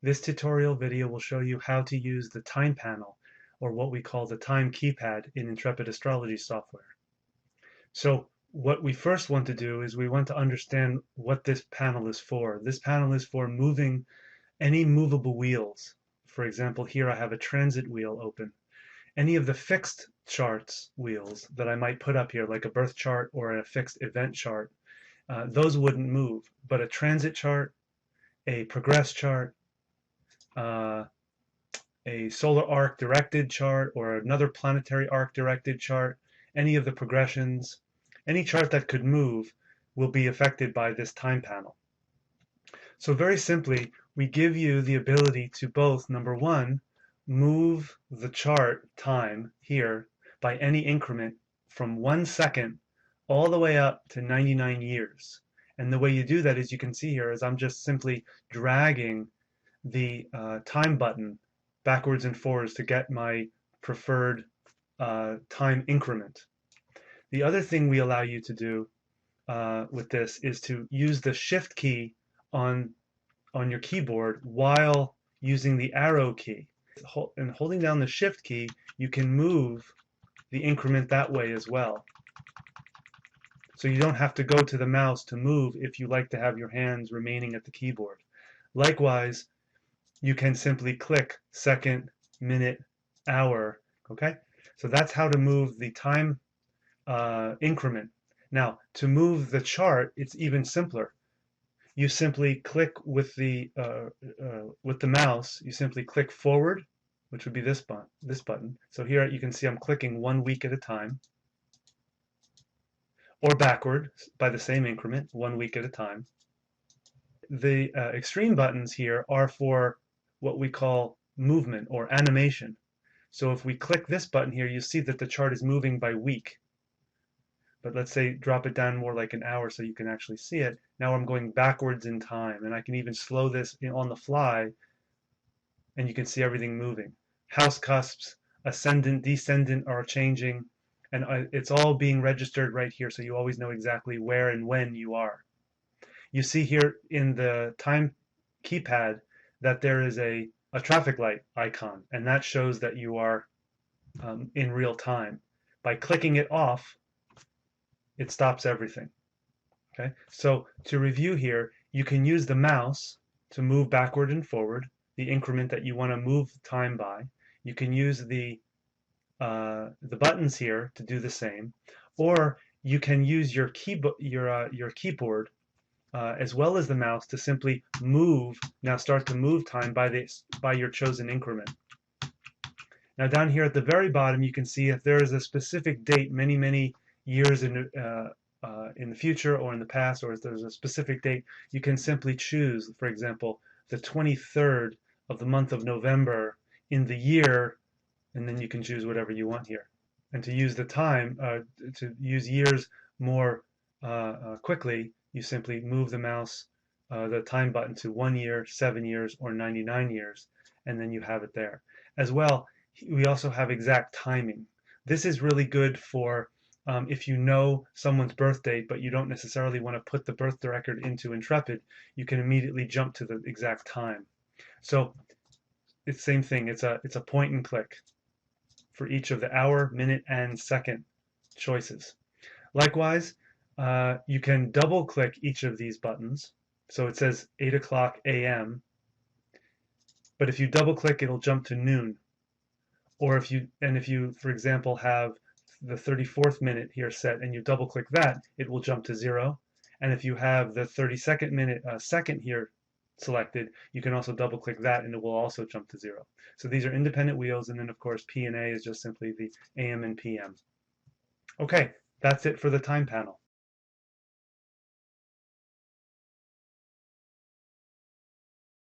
This tutorial video will show you how to use the time panel, or what we call the time keypad in Intrepid Astrology software. So what we first want to do is we want to understand what this panel is for. This panel is for moving any movable wheels. For example, here I have a transit wheel open. Any of the fixed charts wheels that I might put up here, like a birth chart or a fixed event chart, those wouldn't move. But a transit chart, a progress chart, uh, a solar arc directed chart or another planetary arc directed chart, any of the progressions, any chart that could move will be affected by this time panel. So very simply, we give you the ability to both, number one, move the chart time here by any increment from 1 second all the way up to 99 years. And the way you do that, as you can see here, is I'm just simply dragging the time button backwards and forwards to get my preferred time increment. The other thing we allow you to do with this is to use the shift key on your keyboard while using the arrow key. And holding down the shift key, you can move the increment that way as well. So you don't have to go to the mouse to move if you like to have your hands remaining at the keyboard. Likewise, you can simply click second, minute, hour, okay? So that's how to move the time increment. Now, to move the chart, it's even simpler. You simply click with the mouse, you simply click forward, which would be this button. So here you can see I'm clicking 1 week at a time, or backward by the same increment, 1 week at a time. The extreme buttons here are for what we call movement or animation. So if we click this button here, you see that the chart is moving by week. But let's say drop it down more like an hour so you can actually see it. Now I'm going backwards in time, and I can even slow this on the fly, and you can see everything moving. House cusps, ascendant, descendant are changing, and it's all being registered right here, so you always know exactly where and when you are. You see here in the time keypad that there is a traffic light icon, and that shows that you are in real time. By clicking it off, it stops everything. Okay, so to review here, you can use the mouse to move backward and forward, the increment that you want to move time by. You can use the buttons here to do the same, or you can use your keyboard as well as the mouse to simply move. Now start to move time by your chosen increment. Now down here at the very bottom, you can see if there is a specific date, many years in the future or in the past, or if there's a specific date, you can simply choose, for example, the 23rd of the month of November in the year, and then you can choose whatever you want here. And to use the time, to use years more quickly, you simply move the mouse, the time button to 1 year, 7 years, or 99 years, and then you have it there. As well, we also have exact timing. This is really good for if you know someone's birth date, but you don't necessarily want to put the birth record into Intrepid, you can immediately jump to the exact time. So it's the same thing. It's a point and click for each of the hour, minute, and second choices. Likewise, you can double click each of these buttons. So it says 8 o'clock a.m. But if you double click, it'll jump to noon. Or if you, for example, have the 34th minute here set and you double click that, it will jump to 0. And if you have the 32nd minute second here selected, you can also double click that and it will also jump to 0. So these are independent wheels, and then of course P and A is just simply the AM and PM. Okay, that's it for the time panel.